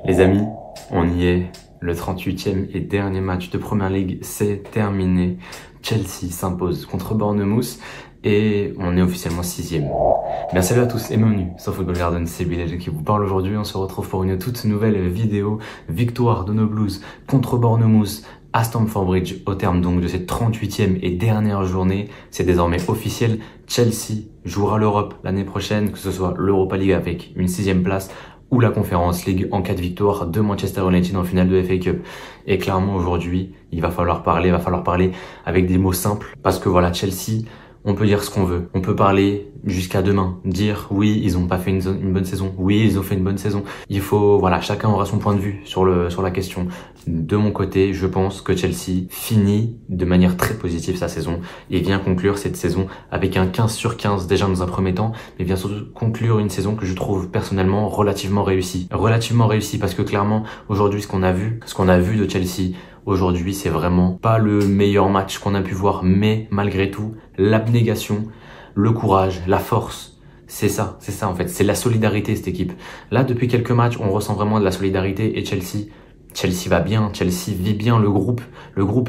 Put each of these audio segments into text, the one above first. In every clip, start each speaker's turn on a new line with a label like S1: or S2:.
S1: Les amis, on y est. Le 38e et dernier match de Premier League, c'est terminé. Chelsea s'impose contre Bournemouth et on est officiellement 6e. Bien salut à tous et bienvenue sur Football Garden, c'est Bilal qui vous parle aujourd'hui. On se retrouve pour une toute nouvelle vidéo. Victoire de nos Blues contre Bournemouth à Stamford Bridge au terme donc de cette 38e et dernière journée. C'est désormais officiel. Chelsea jouera l'Europe l'année prochaine, que ce soit l'Europa League avec une 6e place ou la Conference League en cas de victoire de Manchester United en finale de FA Cup. Et clairement aujourd'hui, il va falloir parler avec des mots simples parce que voilà, Chelsea, on peut dire ce qu'on veut. On peut parler jusqu'à demain, dire oui, ils ont pas fait une bonne saison. Oui, ils ont fait une bonne saison. Il faut, voilà, chacun aura son point de vue sur la question. De mon côté, je pense que Chelsea finit de manière très positive sa saison et vient conclure cette saison avec un 15 sur 15 déjà dans un premier temps, mais vient surtout conclure une saison que je trouve personnellement relativement réussie. Relativement réussie parce que clairement, aujourd'hui, ce qu'on a vu de Chelsea, aujourd'hui, c'est vraiment pas le meilleur match qu'on a pu voir, mais malgré tout, l'abnégation, le courage, la force, c'est ça en fait, c'est la solidarité cette équipe. Là, depuis quelques matchs, on ressent vraiment de la solidarité et Chelsea va bien, Chelsea vit bien, le groupe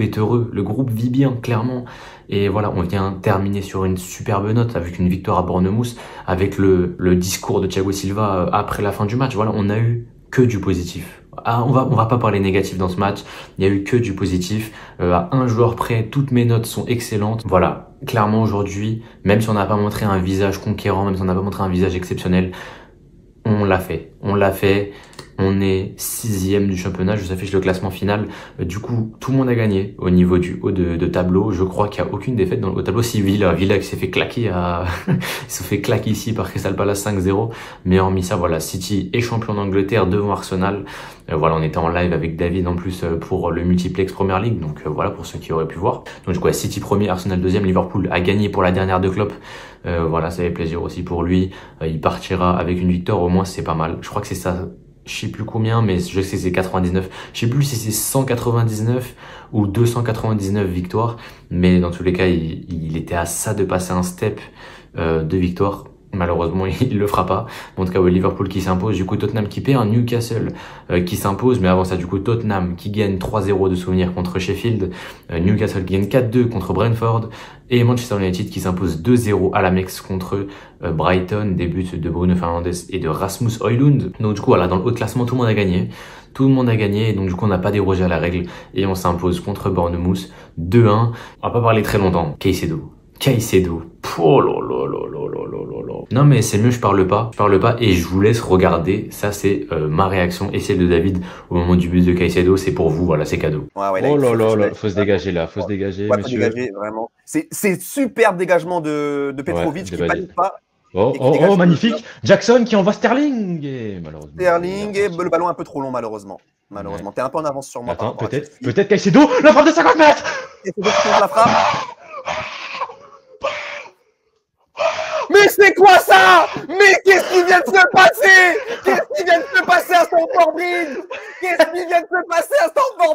S1: est heureux, le groupe vit bien, clairement. Et voilà, on vient terminer sur une superbe note avec une victoire à Bournemouth, avec le discours de Thiago Silva après la fin du match. Voilà, on a eu que du positif. Ah, on va pas parler négatif dans ce match. Il y a eu que du positif. À un joueur près, toutes mes notes sont excellentes. Voilà, clairement aujourd'hui, même si on n'a pas montré un visage conquérant, même si on n'a pas montré un visage exceptionnel, on l'a fait. On est 6e du championnat, je vous affiche le classement final. Du coup, tout le monde a gagné au niveau du haut de tableau. Je crois qu'il n'y a aucune défaite dans le haut tableau. Si Villa qui s'est fait claquer ils se fait claquer ici par Crystal Palace 5-0. Mais hormis ça, voilà, City est champion d'Angleterre devant Arsenal. Voilà, on était en live avec David en plus pour le multiplex Premier League. Donc voilà, pour ceux qui auraient pu voir. Donc du coup, City premier, Arsenal deuxième, Liverpool a gagné pour la dernière de Klopp. Voilà, ça fait plaisir aussi pour lui. Il partira avec une victoire, au moins c'est pas mal. Je crois que c'est ça. Je sais plus combien, mais je sais que c'est 99. Je sais plus si c'est 199 ou 299 victoires. Mais dans tous les cas, il était à ça de passer un step de victoire. Malheureusement, il le fera pas. En tout cas, Liverpool qui s'impose. Du coup, Tottenham qui perd, Newcastle qui s'impose. Mais avant ça, du coup, Tottenham qui gagne 3-0 de souvenir contre Sheffield. Newcastle qui gagne 4-2 contre Brentford. Et Manchester United qui s'impose 2-0 à l'Amex contre Brighton. Des buts de Bruno Fernandes et de Rasmus Højlund. Donc du coup, voilà, dans le haut de classement, tout le monde a gagné. Tout le monde a gagné. Et donc du coup, on n'a pas dérogé à la règle. Et on s'impose contre Bournemouth 2-1. On va pas parler très longtemps. Caicedo. Oh là là là là là là là. Non mais c'est mieux, je parle pas et je vous laisse regarder. Ça c'est ma réaction et celle de David au moment du but de Caicedo. C'est pour vous, voilà, c'est cadeau.
S2: Ouais, là,
S1: oh là là là, faut se dégager là, faut se dégager,
S2: ouais,
S1: monsieur.
S2: Faut dégager, vraiment. C'est super dégagement de Petrovic qui panique pas.
S1: Oh, magnifique. Jackson qui envoie Sterling et malheureusement.
S2: Sterling et le ballon un peu trop long malheureusement. Ouais. T'es un peu en avance sur moi.
S1: Attends, peut-être Caicedo, la frappe de 50 mètres.
S2: Caicedo qui tente la frappe. Mais c'est quoi ça? Mais qu'est-ce qui vient de se passer? Qu'est-ce qui vient de se passer à Stamford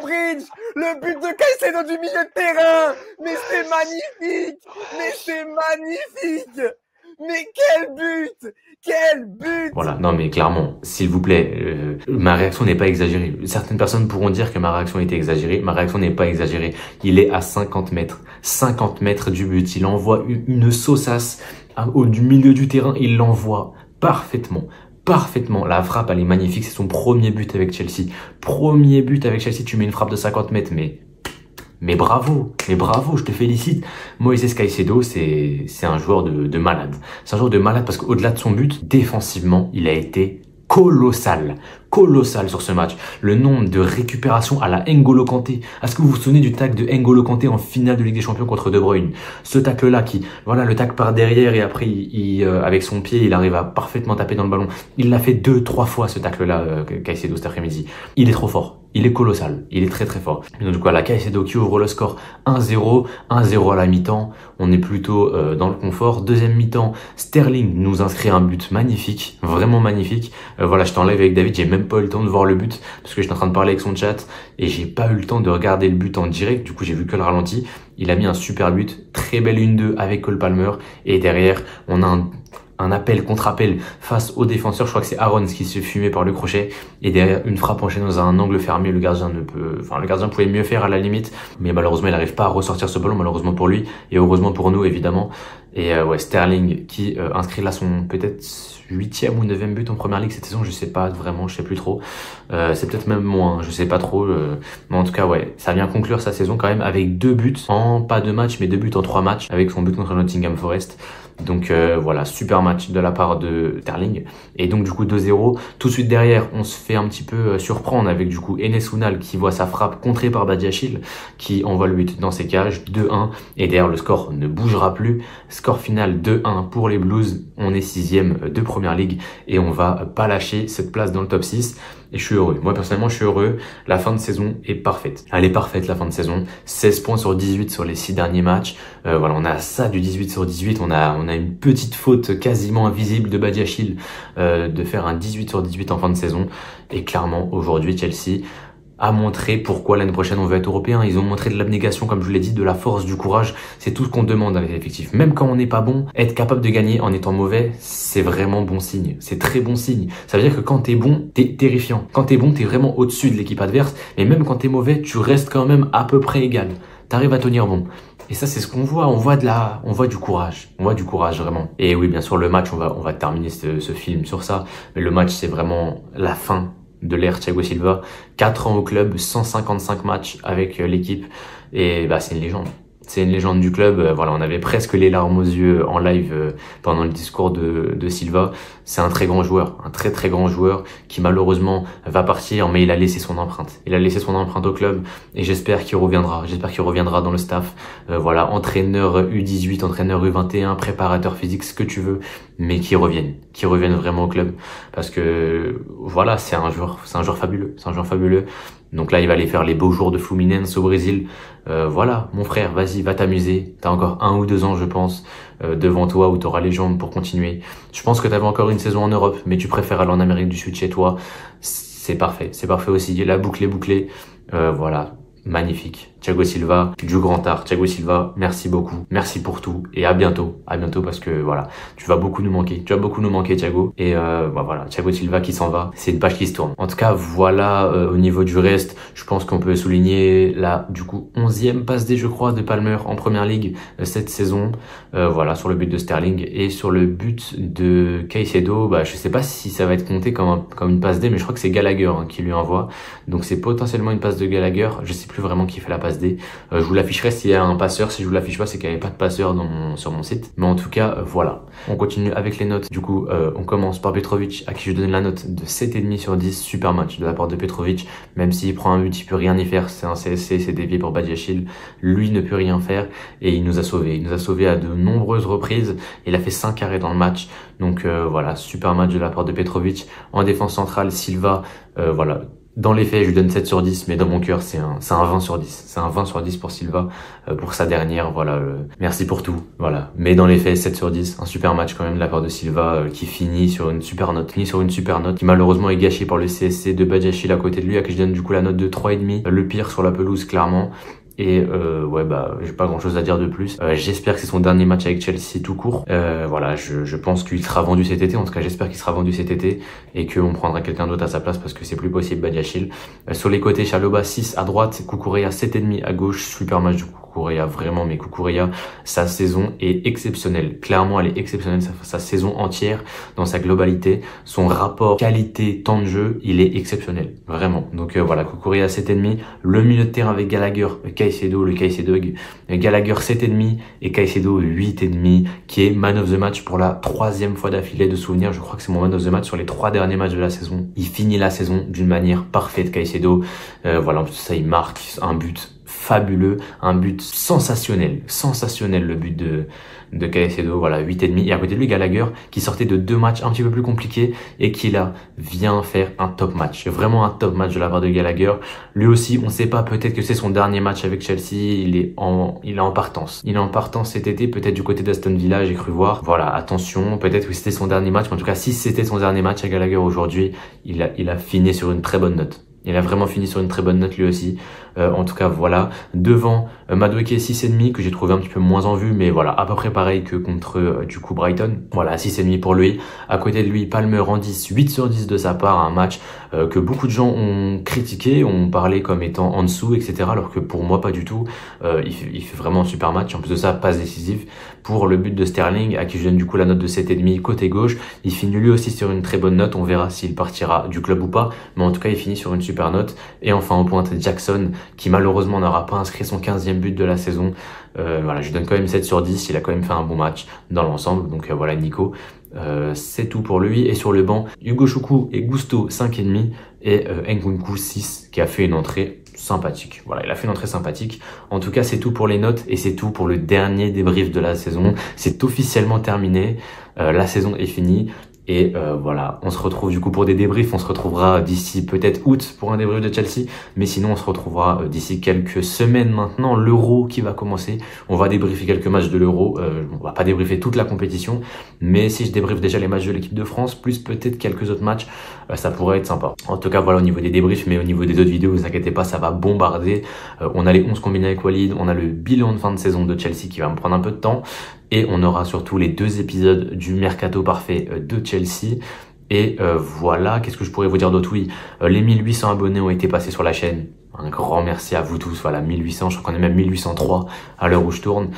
S2: Bridge? Le but de Caicedo du milieu de terrain. Mais c'est magnifique. Mais quel but! Voilà,
S1: non mais clairement, s'il vous plaît, ma réaction n'est pas exagérée. Certaines personnes pourront dire que ma réaction était exagérée. Ma réaction n'est pas exagérée. Il est à 50 mètres. 50 mètres du but. Il envoie une sausasse du milieu du terrain. Il l'envoie parfaitement. La frappe, elle est magnifique. C'est son premier but avec Chelsea. Tu mets une frappe de 50 mètres, mais bravo, je te félicite. Moïse Caicedo, c'est un joueur de malade. C'est un joueur de malade parce qu'au-delà de son but, défensivement, il a été colossal sur ce match. Le nombre de récupérations à la N'Golo Kanté. Est-ce que vous vous souvenez du tacle de N'Golo Kanté en finale de Ligue des Champions contre De Bruyne? Ce tacle-là voilà, le tacle par derrière et après, avec son pied, il arrive à parfaitement taper dans le ballon. Il l'a fait 2-3 fois ce tacle-là, Caicedo, cet après-midi. Il est trop fort. Il est colossal. Il est très très fort. Et donc, du coup, la Caicedo qui ouvre le score 1-0. 1-0 à la mi-temps. On est plutôt dans le confort. Deuxième mi-temps, Sterling nous inscrit un but magnifique. Vraiment magnifique. Voilà, je t'enlève avec David. J'ai même pas eu le temps de voir le but parce que j'étais en train de parler avec son chat et j'ai pas eu le temps de regarder le but en direct. Du coup, j'ai vu que le ralenti. Il a mis un super but. Très belle 1-2 avec Cole Palmer. Et derrière, on a un appel contre appel face au défenseur. Je crois que c'est Aaron qui se fumait par le crochet et derrière une frappe enchaînée dans un angle fermé. Le gardien pouvait mieux faire à la limite, mais malheureusement il n'arrive pas à ressortir ce ballon, malheureusement pour lui et heureusement pour nous évidemment. Et ouais, Sterling qui inscrit là son peut-être 8e ou 9e but en première ligue cette saison, je sais pas vraiment, je sais plus trop. C'est peut-être même moins, je sais pas trop. Mais en tout cas, ouais, ça vient conclure sa saison quand même avec 2 buts en pas 2 matchs, mais 2 buts en 3 matchs avec son but contre Nottingham Forest. Donc voilà, super match de la part de Sterling. Et donc du coup 2-0. Tout de suite derrière, on se fait un petit peu surprendre avec du coup Enes Unal qui voit sa frappe contrée par Badiachil, qui envoie le but dans ses cages, 2-1. Et derrière, le score ne bougera plus. Score final 2-1 pour les Blues. On est 6e de Première Ligue et on va pas lâcher cette place dans le top 6. Et je suis heureux. Moi, personnellement, je suis heureux. La fin de saison est parfaite. Elle est parfaite, la fin de saison. 16 points sur 18 sur les 6 derniers matchs. Voilà, on a ça du 18 sur 18. On a une petite faute quasiment invisible de Badiachil de faire un 18 sur 18 en fin de saison. Et clairement, aujourd'hui, Chelsea a montré pourquoi l'année prochaine on veut être européen. Ils ont montré de l'abnégation, comme je vous l'ai dit, de la force, du courage. C'est tout ce qu'on demande à l'effectif. Même quand on n'est pas bon, être capable de gagner en étant mauvais, c'est vraiment bon signe. C'est très bon signe. Ça veut dire que quand t'es bon, t'es terrifiant. Quand t'es bon, t'es vraiment au-dessus de l'équipe adverse. Mais même quand t'es mauvais, tu restes quand même à peu près égal. T'arrives à tenir bon. Et ça, c'est ce qu'on voit. On voit du courage. On voit du courage, vraiment. Et oui, bien sûr, le match, on va terminer ce film sur ça. Mais le match, c'est vraiment la fin de l'ère Thiago Silva. 4 ans au club, 155 matchs avec l'équipe. Et bah, c'est une légende. C'est une légende du club. Voilà, on avait presque les larmes aux yeux en live pendant le discours de Silva. C'est un très grand joueur, un très très grand joueur qui malheureusement va partir, mais il a laissé son empreinte. Il a laissé son empreinte au club et j'espère qu'il reviendra. J'espère qu'il reviendra dans le staff. Voilà, entraîneur U18, entraîneur U21, préparateur physique, ce que tu veux, mais qu'il revienne vraiment au club parce que voilà, c'est un joueur fabuleux, c'est un joueur fabuleux. Donc là, il va aller faire les beaux jours de Fluminense au Brésil. Voilà, mon frère, vas-y, va t'amuser. T'as encore 1 ou 2 ans, je pense, devant toi où t'auras les jambes pour continuer. Je pense que t'avais encore une saison en Europe, mais tu préfères aller en Amérique du Sud chez toi. C'est parfait aussi. La boucle est bouclée. Voilà. Magnifique. Thiago Silva, du grand art. Thiago Silva, merci beaucoup. Merci pour tout. Et à bientôt. À bientôt parce que voilà, tu vas beaucoup nous manquer. Tu vas beaucoup nous manquer, Thiago. Et bah voilà, Thiago Silva qui s'en va. C'est une page qui se tourne. En tout cas, voilà, au niveau du reste, je pense qu'on peut souligner la, du coup, 11e passe D, je crois, de Palmer en première ligue cette saison. Voilà, sur le but de Sterling et sur le but de Caicedo. Bah, je sais pas si ça va être compté comme une passe D, mais je crois que c'est Gallagher qui lui envoie. Donc c'est potentiellement une passe de Gallagher. Je sais plus vraiment qui fait la passe D. Je vous l'afficherai s'il y a un passeur. Si je vous l'affiche pas, c'est qu'il n'y avait pas de passeur sur mon site. Mais en tout cas, voilà. On continue avec les notes. Du coup, on commence par Petrovic, à qui je donne la note de 7,5 sur 10. Super match de la part de Petrovic. Même s'il prend un but, il peut rien y faire. C'est un CSC, c'est dévié pour Badiachil. Lui ne peut rien faire et il nous a sauvés. Il nous a sauvés à de nombreuses reprises. Il a fait 5 arrêts dans le match. Donc voilà, super match de la part de Petrovic. En défense centrale, Silva, voilà. Dans les faits, je lui donne 7 sur 10, mais dans mon cœur, c'est un 20 sur 10. C'est un 20 sur 10 pour Silva, pour sa dernière, voilà. Merci pour tout, voilà. Mais dans les faits, 7 sur 10. Un super match quand même de la part de Silva, qui finit sur une super note. Qui malheureusement est gâchée par le CSC de Badiachil à côté de lui, à qui je donne du coup la note de 3,5. Le pire sur la pelouse, clairement. Et ouais, bah j'ai pas grand chose à dire de plus. J'espère que c'est son dernier match avec Chelsea tout court. Voilà, je pense qu'il sera vendu cet été. En tout cas, j'espère qu'il sera vendu cet été et qu'on prendra quelqu'un d'autre à sa place parce que c'est plus possible. Badiachil. Sur les côtés, Chalobah 6 à droite, Cucurella 7,5 à gauche. Super match du Cucurella, vraiment. Mais Cucurella, sa saison est exceptionnelle. Clairement, elle est exceptionnelle. Sa saison entière, dans sa globalité, son rapport qualité temps de jeu, il est exceptionnel, vraiment. Donc voilà, Cucurella 7,5. Le milieu de terrain avec Gallagher, le Caicedo, Gallagher 7,5 et Caicedo 8,5 qui est man of the match pour la 3e fois d'affilée de souvenir. Je crois que c'est mon man of the match sur les 3 derniers matchs de la saison. Il finit la saison d'une manière parfaite, Caicedo. Voilà, en plus ça, il marque un but fabuleux, un but sensationnel, le but de Caicedo, voilà, 8,5. Et à côté de lui, Gallagher, qui sortait de 2 matchs un petit peu plus compliqués et qui là vient faire un top match. Vraiment un top match de la part de Gallagher. Lui aussi, on sait pas, peut-être que c'est son dernier match avec Chelsea, il est en partance. Il est en partance cet été, peut-être du côté d'Aston Villa, j'ai cru voir. Voilà, attention, peut-être que c'était son dernier match, mais en tout cas, si c'était son dernier match à Gallagher aujourd'hui, il a fini sur une très bonne note. Il a vraiment fini sur une très bonne note lui aussi. En tout cas, voilà. Devant, Madueke 6,5 que j'ai trouvé un petit peu moins en vue, mais voilà, à peu près pareil que contre du coup Brighton. Voilà, 6,5 pour lui. À côté de lui, Palmer en 10, 8 sur 10 de sa part, un match que beaucoup de gens ont critiqué, ont parlé comme étant en dessous, etc. Alors que pour moi, pas du tout. Il fait vraiment un super match. En plus de ça, passe décisive pour le but de Sterling, à qui je donne du coup la note de 7,5 côté gauche. Il finit lui aussi sur une très bonne note. On verra s'il partira du club ou pas. Mais en tout cas, il finit sur une super note. Et enfin, en pointe, Jackson, qui malheureusement n'aura pas inscrit son 15e but de la saison. Voilà, je lui donne quand même 7 sur 10. Il a quand même fait un bon match dans l'ensemble. Donc voilà, Nico. C'est tout pour lui. Et sur le banc, Hugo Choukou et Gusto 5,5 et Nkunku 6 qui a fait une entrée sympathique. Voilà, il a fait une entrée sympathique. En tout cas, c'est tout pour les notes et c'est tout pour le dernier débrief de la saison. C'est officiellement terminé. La saison est finie. Et voilà, on se retrouve du coup pour des débriefs. On se retrouvera d'ici peut-être août pour un débrief de Chelsea. Mais sinon, on se retrouvera d'ici quelques semaines maintenant. L'Euro qui va commencer. On va débriefer quelques matchs de l'Euro. On va pas débriefer toute la compétition. Mais si je débriefe déjà les matchs de l'équipe de France, plus peut-être quelques autres matchs, ça pourrait être sympa. En tout cas, voilà au niveau des débriefs. Mais au niveau des autres vidéos, vous inquiétez pas, ça va bombarder. On a les 11 combinés avec Walid. On a le bilan de fin de saison de Chelsea qui va me prendre un peu de temps. Et on aura surtout les 2 épisodes du Mercato Parfait de Chelsea. Et voilà, qu'est-ce que je pourrais vous dire d'autre? Oui, les 1800 abonnés ont été passés sur la chaîne. Un grand merci à vous tous. Voilà, 1800, je crois qu'on est même 1803 à l'heure où je tourne.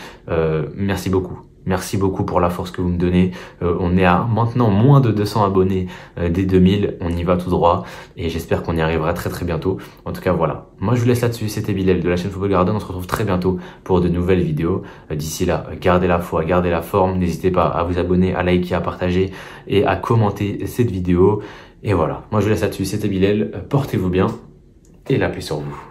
S1: Merci beaucoup. Merci beaucoup pour la force que vous me donnez. On est à maintenant moins de 200 abonnés dès 2000. On y va tout droit et j'espère qu'on y arrivera très très bientôt. En tout cas, voilà. Moi, je vous laisse là-dessus. C'était Bilal de la chaîne Football Garden. On se retrouve très bientôt pour de nouvelles vidéos. D'ici là, gardez la foi, gardez la forme. N'hésitez pas à vous abonner, à liker, à partager et à commenter cette vidéo. Et voilà. Moi, je vous laisse là-dessus. C'était Bilal. Portez-vous bien et la paix sur vous.